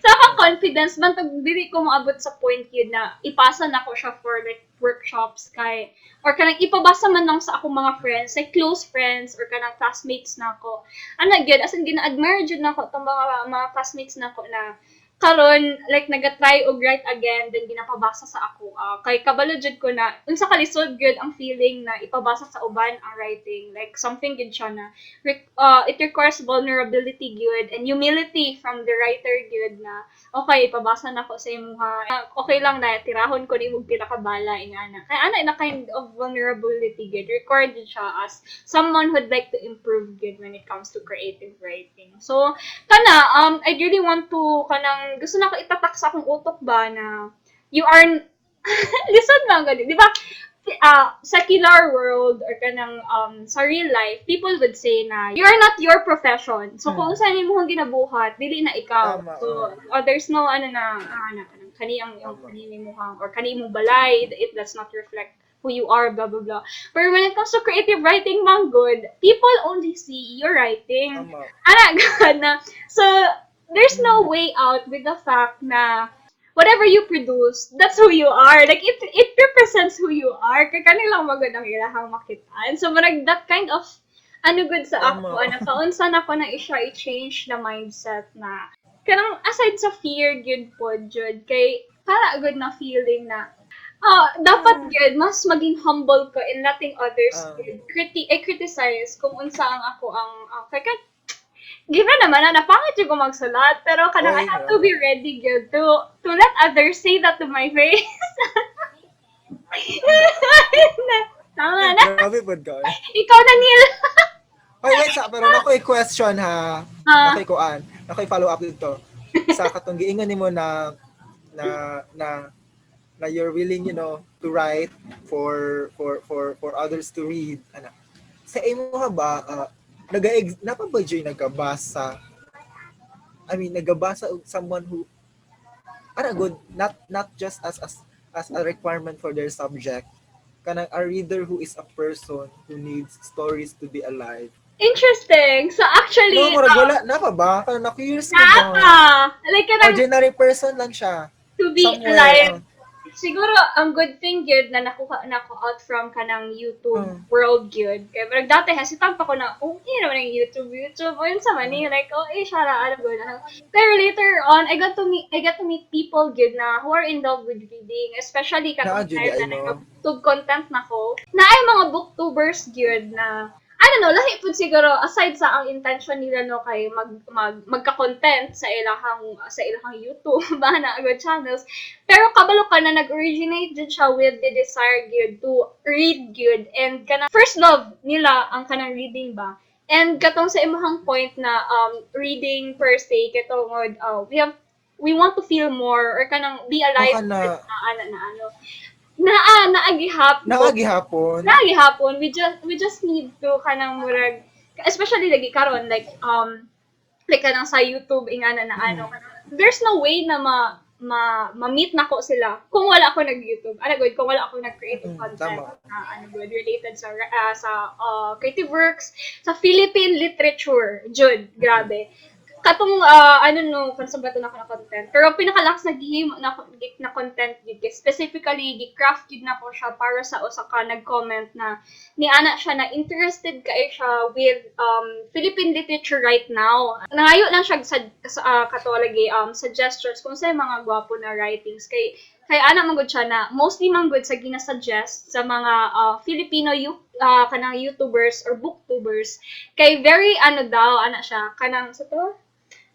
Sa ako confidence, man pag dili ko maabot sa point yun na ipasa na ko siya for like workshops kay or kanang ipabasa man lang sa akong mga friends, like close friends or kanang classmates na ko. Ano gyud, as in gina-admire jud nako tong mga classmates nako na karon like naga-try og write again then ginapabasa sa ako kay kabalo jud ko na unsa ka lisod gyud ang feeling na ipabasa sa uban ang writing like something gyud siya na it requires vulnerability gyud and humility from the writer gyud na okay ipabasa na ko sa imuha okay lang na tirahon ko nimo pila ka bala ingana kay ana na kind of vulnerability gyud required gyud siya as someone who'd like to improve gyud when it comes to creative writing. So kana I really want to kanang gusto na ko itatak sa akong utok ba na you are listen lang gani di ba secular world or kanang sa real life people would say na you are not your profession so kung saan mo hang ginabuhat dili na ikaw Tama, so there's no ano na kani ang yung kani mo hang or kani mo balay it does not reflect who you are, blah, blah, blah. But when it comes to creative writing, man, good, people only see your writing. Tama. Ana, na. So, there's no way out with the fact na whatever you produce, that's who you are. Like, it represents who you are. Kaya kanilang magod ang ilahang makitaan. So, marag that kind of, ano good sa ako, Tama. kaunsan ako na isya i-change na mindset na, kanang aside sa fear, good po, Jud, kay, para good na feeling na, dapat good, mas maging humble ko in letting others criticize kung unsa ang ako ang kaya given naman na napangit yung ko magsulat, pero kanang I have to be ready good to let others say that to my face. Tama na. Grabe po ka. Ikaw na, Neil. Ay, wait, pero nako'y question ha. Nako'y kuan. Nako'y follow up dito. Sa katong giingon nimo na you're willing, to write for others to read. Ana. Sa imo ba napabadyoy nagabasa? I mean, nagabasa og someone who good, not just as a requirement for their subject. Kanang a reader who is a person who needs stories to be alive. Interesting. So actually, No, wala na pa ba? Kanang na-curious ko ba? Like, ordinary person lang siya. To be Somewhere, alive. Siguro, ang good thing yun na nakuha na ko out from kanang YouTube world yun. Kaya parang dati hesitant pa ko na, naman yung YouTube. O yun sa mani, like, Shara, ano good. Pero later on, I got to meet people good na who are in love with reading. Especially katong time na nag-tube content na ko. Na ay mga booktubers good na I don't know, lahi po siguro aside sa ang intention nila no kay magka-content sa ilahang YouTube ba na good channels. Pero kabalo ka na nag-originate din siya with the desire gyud to read gyud and kana first love nila ang kanang reading ba. And katong sa imong point na reading per se katong we want to feel more or kanang be alive na naagihapon. We just need to kanang murag especially lagi karon like kanang sa YouTube ingana na ano. There's no way na ma-meet nako sila kung wala ako nag-YouTube. Good, kung wala ako nag-create of content good related sa creative works, sa Philippine literature. Jud, grabe. Katong kung sa bato na ko na content. Pero pinakalakas na gihimo na content gid specifically gi-craft gid na ko siya para sa usa ka nag-comment na ni ana siya na interested kay siya with Philippine literature right now. Nangayo lang siya sa katolagi suggestions kung sa mga gwapo na writings kay ana man gud siya na mostly man gud sa gina-suggest sa mga Filipino kanang YouTubers or booktubers kay very daw ana siya kanang sa to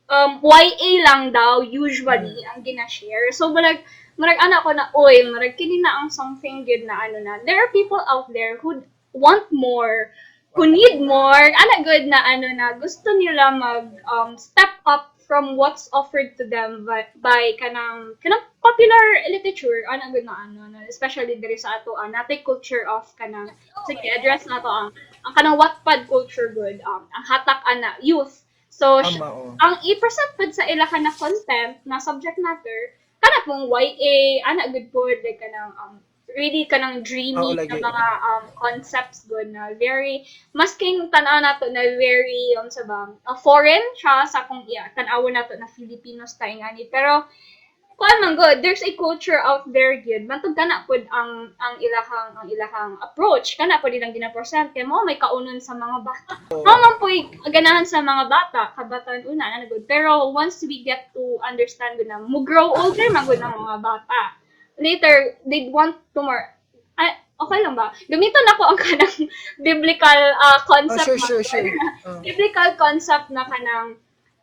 YA lang daw usually ang gina-share. So marag ana ko na marag kini na ang something good na na. There are people out there who want more, who need more. Ana good na na gusto nila mag step up from what's offered to them by kanang popular literature ana good na especially diri sa ato natay culture of kanang sige address na to ang kanang Wattpad culture good ang hatak ana youth So, Tama, oh. ang i-present pud sa ila ka na content na subject matter, kana pong YA, ana good po, like kanang really kanang Oo, dreamy na lagi. mga concepts good na very masking tanaw nato na very sa bang foreign siya sa kung tan-awon nato na Filipino style ngani, pero kuan man good, there's a culture out there gyud mantug kana pud ang ilahang approach kana pud ilang gina-present kay mo may kaunon sa mga bata. Mao man po'y ganahan sa mga bata, kabataan una na good. Pero once we get to understand gud na mo grow older man gud ng mga bata, later they want to more okay lang ba? Gamiton ako ang kanang biblical Oh, concept sure. biblical concept na kanang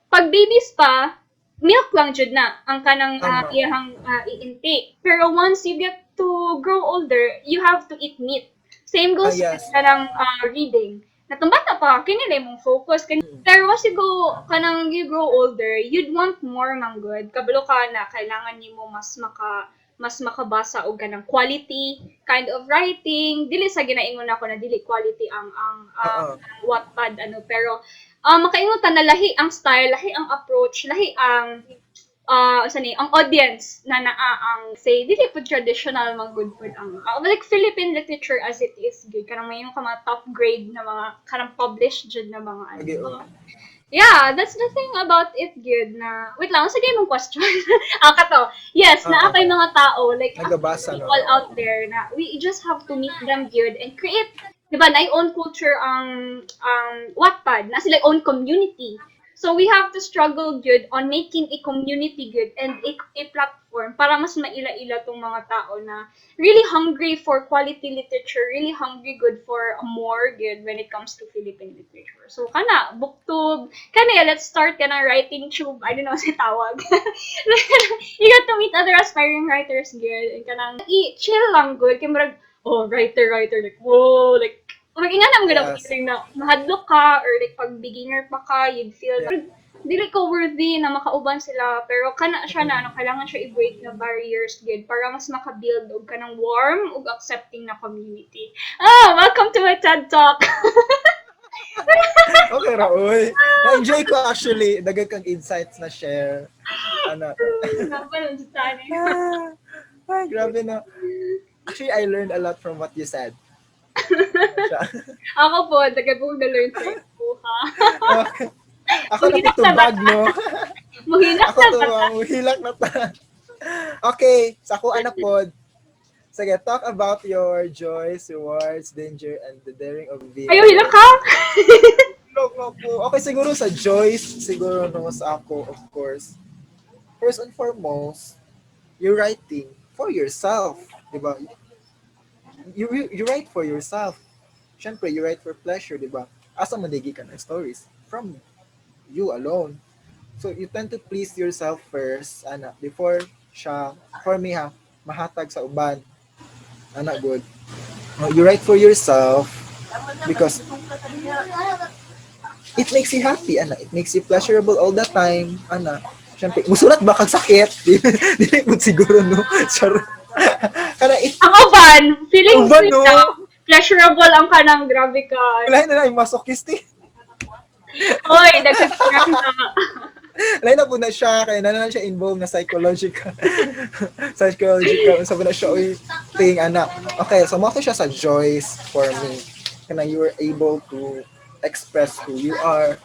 pag babies pa, milk lang jud na ang kanang Tama. iyahang i-intake. Pero once you get to grow older, you have to eat meat. Same goes Yes. with kanang reading. Natong bata pa, kinilay mong focus. Pero once you go, kanang you grow older, you'd want more man good. Kabalo ka na, kailangan nimo mas makabasa og kanang quality kind of writing. Dili sa ginaingon ako na dili quality Oo. Wattpad pero makaingutan na lahi ang style, lahi ang approach, lahi ang ang audience na naa ang say dili po traditional mga good food ang like Philippine literature as it is good kanang may yung mga top grade na mga kanang published jud na mga Lagi, oh. Yeah, that's the thing about it good na wait lang sige mong question. Kato. Yes, naa pay mga tao like Nagabasa, no? people out there na we just have to meet them good and create, di ba, na own culture ang Wattpad, na sila own community. So we have to struggle good on making a community good and a platform para mas maila-ila tong mga tao na really hungry for quality literature, really hungry good for more good when it comes to Philippine literature. So kana booktube, kana let's start kana writing tube, I don't know si tawag. You got to meet other aspiring writers good and kanang chill lang good kay murag writer like whoa like mag-inga na mga Yes. feeling na mahadlok ka or like pag beginner pa ka, you'd feel na dili ka worthy na makauban sila pero kana siya na kailangan siya i-break na barriers good para mas maka-build og kanang warm ug accepting na community. Welcome to my TED Talk. Okay, Raoy. Na-enjoy ko actually. Dagag kang insights na share. Napanood sa tani. Ay, grabe na. Actually, I learned a lot from what you said. Ako po, taga po na-learn sa iyo ha. Okay. Ako natutubag, no? Muhilak Ako na to, ba? muhilak na ta. Okay, sa ako anak po. Sige, talk about your joys, rewards, danger, and the daring of being. Ayaw, hilak ka? No po. Okay, siguro sa joys, siguro no sa ako, of course. First and foremost, you're writing for yourself, di ba? You write for yourself. Siyempre, you write for pleasure, di ba? Asa madigi ka ng stories from you alone. So, you tend to please yourself first, before siya, for me ha, mahatag sa uban. Good. You write for yourself because it makes you happy, it makes you pleasurable all the time, Siyempre, musulat ba kag sakit? Dili mo siguro, no? Sorry. Ang uban, feeling Uban, sweet no? na. Pleasurable ang kanang grabe ka. Lain na yung masochist, Oy, nagkakirap na. Lain na po na siya, kaya na siya involved na psychological. Sabi na siya, Okay, so mo siya sa joys for me. Kana you were able to express who you are.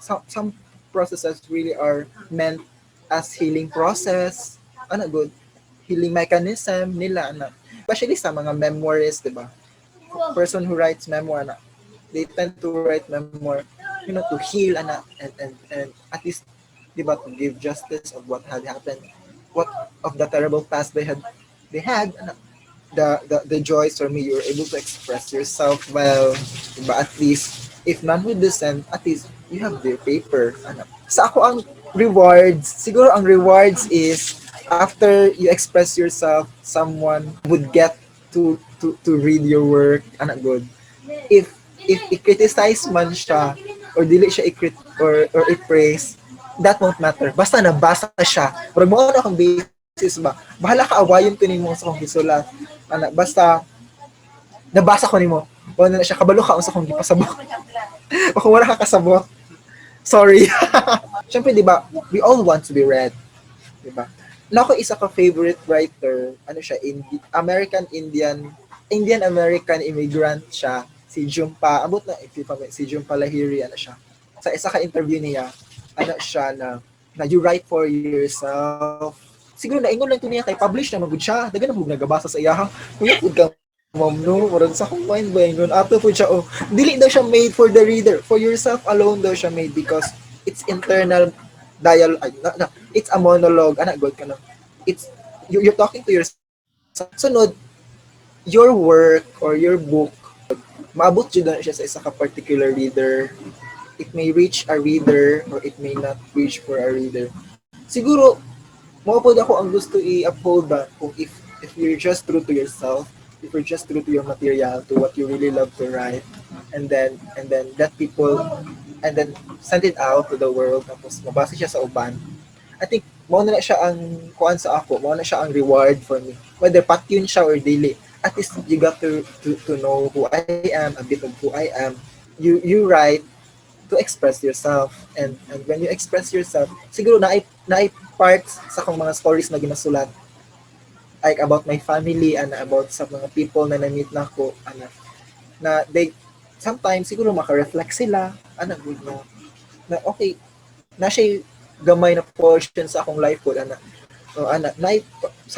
Some processes really are meant as healing process. Good. Healing mechanism nila, especially sa mga memoirs, di ba? Person who writes memoir, they tend to write memoir, to heal, and at least, di ba, to give justice of what had happened, what of the terrible past they had, the joys for me, you were able to express yourself well, di ba? At least, if none would descend, at least you have their paper. Sa ako ang rewards, siguro ang rewards is after you express yourself, someone would get to read your work, good. If i-criticize man siya or dili siya or i-praise, that won't matter. Basta nabasa siya. Pero mo na akong basis ba? Bahala ka awayon ko nimo sa akong gisulat. Basta nabasa ko nimo. Wala na siya kabalo ka sa akong gipasabot. O kung wala ka kasabot. Sorry. Siyempre, di ba, we all want to be read. Di ba? Nako, isa ka favorite writer, ano siya, Indian-American immigrant siya, si Jhumpa, abot na, if you familiar, si Jhumpa Lahiri, ano siya. Sa isa ka interview niya, ano siya na you write for yourself. Siguro naingon lang to niya, kay publish na magud siya, dagan na hug nagabasa sa iya. Kuya, food ka, ma'am, no? Murag sa akong mind ba yun? Ato po siya, oh. Dili daw siya made for the reader. For yourself alone daw siya made because it's internal dialogue, it's a monologue, ana, good ka na. It's, you're talking to yourself. Sunod, your work or your book, maabot yun na siya sa isa ka particular reader. It may reach a reader or it may not reach for a reader. Siguro, maupod ako ang gusto i-uphold ba kung if you're just true to yourself, if you're just true to your material, to what you really love to write, and then let people, and then send it out to the world, tapos mabasa siya sa uban. I think mao na siya ang kuan sa ako, mao na siya ang reward for me. Whether patyon siya or dili, at least you got to know who I am, a bit of who I am. You write to express yourself, and when you express yourself, siguro na ay parts sa akong mga stories na ginasulat, like about my family and about sa mga people na na-meet na ko, na they sometimes siguro maka-reflect sila, good na okay, na siya gamay na portion sa akong life ko, na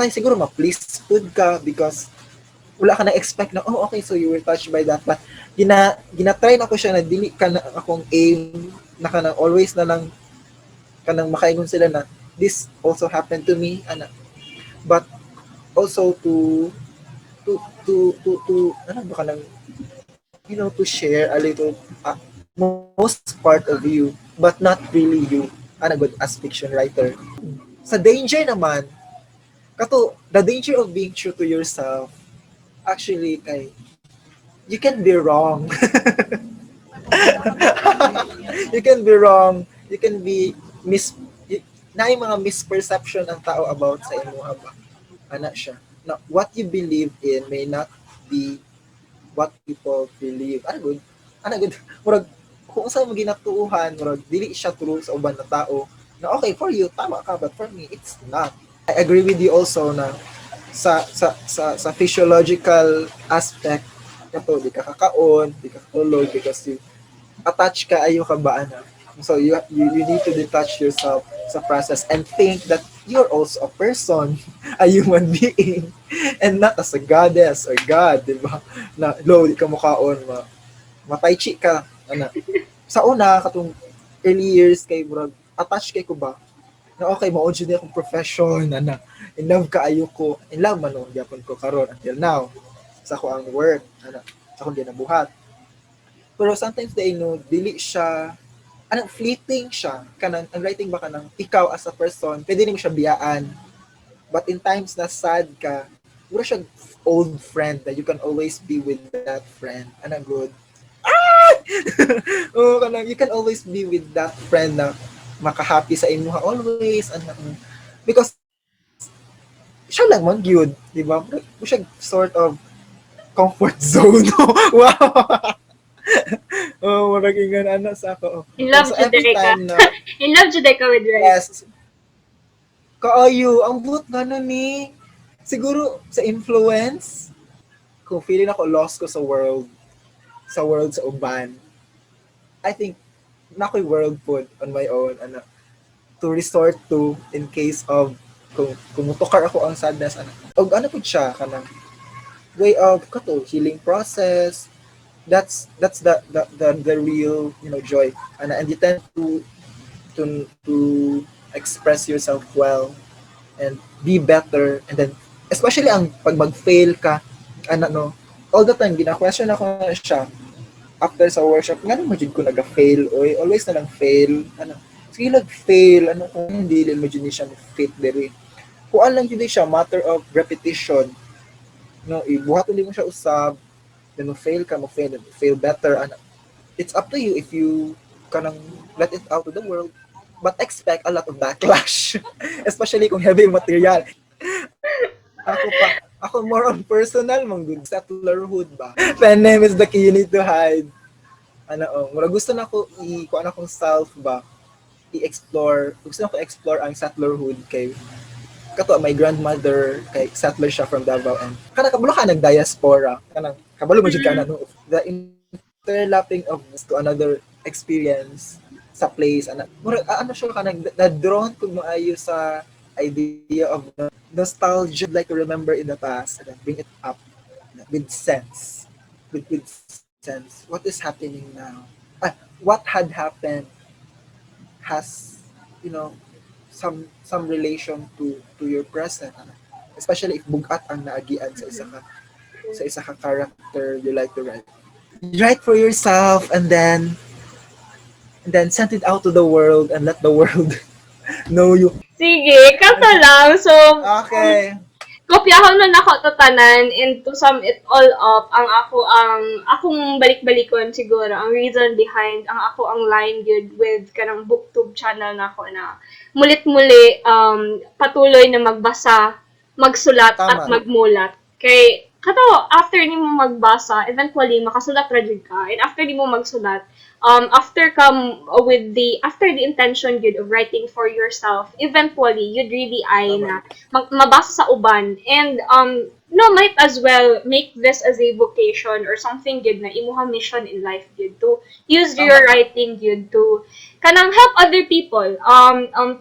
siguro ma-please food ka because wala ka na expect na, oh okay, so you were touched by that, but ginatry na ko siya na dili ka na akong aim na kanang always na lang kanang makaingon sila na this also happened to me, but also to ano ba kanang, to share a little, most part of you but not really you, good as fiction writer. Sa danger naman, the danger of being true to yourself, actually, kay you can be wrong. You can be wrong. You can be na yung mga misperception ang tao about sa imo ba. Siya. Now, what you believe in may not be what people believe. Good. Good. Murag, kung saan mo ginatuuhan, murag, dili siya true sa uban na tao, na okay, for you, tama ka, but for me, it's not. I agree with you also na sa physiological aspect, ito, di ka kakaon, di ka katulog, because you attach ka, ayo ka ba, so you need to detach yourself sa process and think that you're also a person, a human being, and not as a goddess or god, di ba? Na low di ka mukaon, matay chi ka, sa una katong early years kay murag attach kay ko ba na okay, mao jud akong profession, in love ka ayo ko, in love man no gyapon ko karon until now sa ko ang work, sa akong ginabuhat. Pero sometimes they know dili siya, fleeting siya, kanang ang writing ba kanang ikaw as a person pwede nimo siya biyaan, but in times na sad ka, wala siya old friend that you can always be with that friend, good. Oh, kanang you can always be with that friend na makahappy sa imo always, because siya lang man gyud, di ba? Siya sort of comfort zone. Wow. Oh, murag ingon sa ako. In love So jud every ka. time na In love jud ka with Rizia. yes, kaayo ang but ngano ni siguro sa influence, kung feeling ako lost ko sa uban, I think nakoy world food on my own, to resort to in case of kung mutukar ako ang sadness, og pud siya kanang way of kato healing process. That's the real, joy, and you tend to express yourself well and be better, and then especially ang pag mag-fail ka, all the time gina-question ako na siya after sa workshop, nga naman ko naga-fail, oy, always na lang fail, sige nag-fail, kung hindi lang medyo ni siya fit diri. Kung lang yun siya, matter of repetition, no, ibuhaton din mo siya usab, then mo fail better, it's up to you if you kanang let it out to the world, but expect a lot of backlash, especially kung heavy material. Ako more on personal, good settlerhood ba. Pen name is the key you need to hide. mura gusto na ko kuan akong self ba i-explore, gusto na ko explore ang settlerhood kay kato my grandmother kay settler siya from Davao and kana kabalo ka nag diaspora kanang kabalo mo jud ka Mm-mm. na no the interlapping of to another experience sa place ana mura ano siya kanang na-drawn pud maayo sa idea of nostalgia like to remember in the past and then bring it up with sense with sense what is happening now what had happened has you know some relation to your present ano? Especially if bugat ang naagian sa isa ka character you like to write. You write for yourself and then send it out to the world and let the world know you. Sige, kato lang. So, Okay. kopyahon na nako tatanan and to sum it all up ang akong balik-balikon siguro ang reason behind ang ako ang line good with kanang booktube channel nako na mulit-muli patuloy na magbasa, magsulat at Tama. magmulat kay kato after nimo magbasa eventually makasulat ra jud ka and after nimo magsulat after the intention good of writing for yourself eventually you'd really ay Tama. na mabasa sa uban and no might as well make this as a vocation or something good na imuha mission in life good to use your Tama. writing good to kanang help other people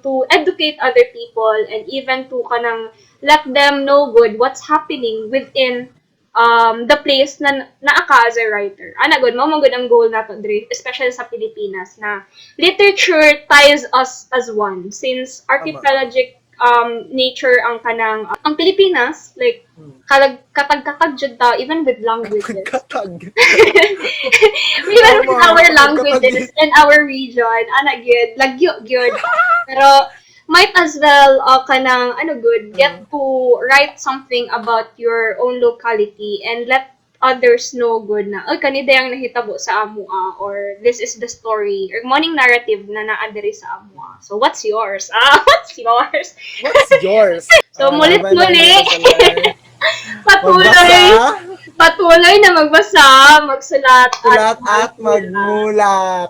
to educate other people and even to kanang let them know good what's happening within the place na naa ka as a writer. Ana good, mao man gud ang goal nato diri, especially sa Pilipinas na literature ties us as one since Tama. archipelagic nature ang kanang ang Pilipinas like Hmm. katag-katag jud ta even with languages. Katag. Even with Tama. our Katag. languages and our region, ana gyud, lagyo gyud. Pero might as well kanang ano good get to write something about your own locality and let others know good na oy kani dayang nahitabo sa amoa or this is the story or morning narrative na naa diri sa amoa. So what's yours? What's yours? What's yours? So Laban-laban mulit-muli dito sa line. patuloy Magbasa, patuloy na magbasa, magsulat sulat at magmulat. magmulat.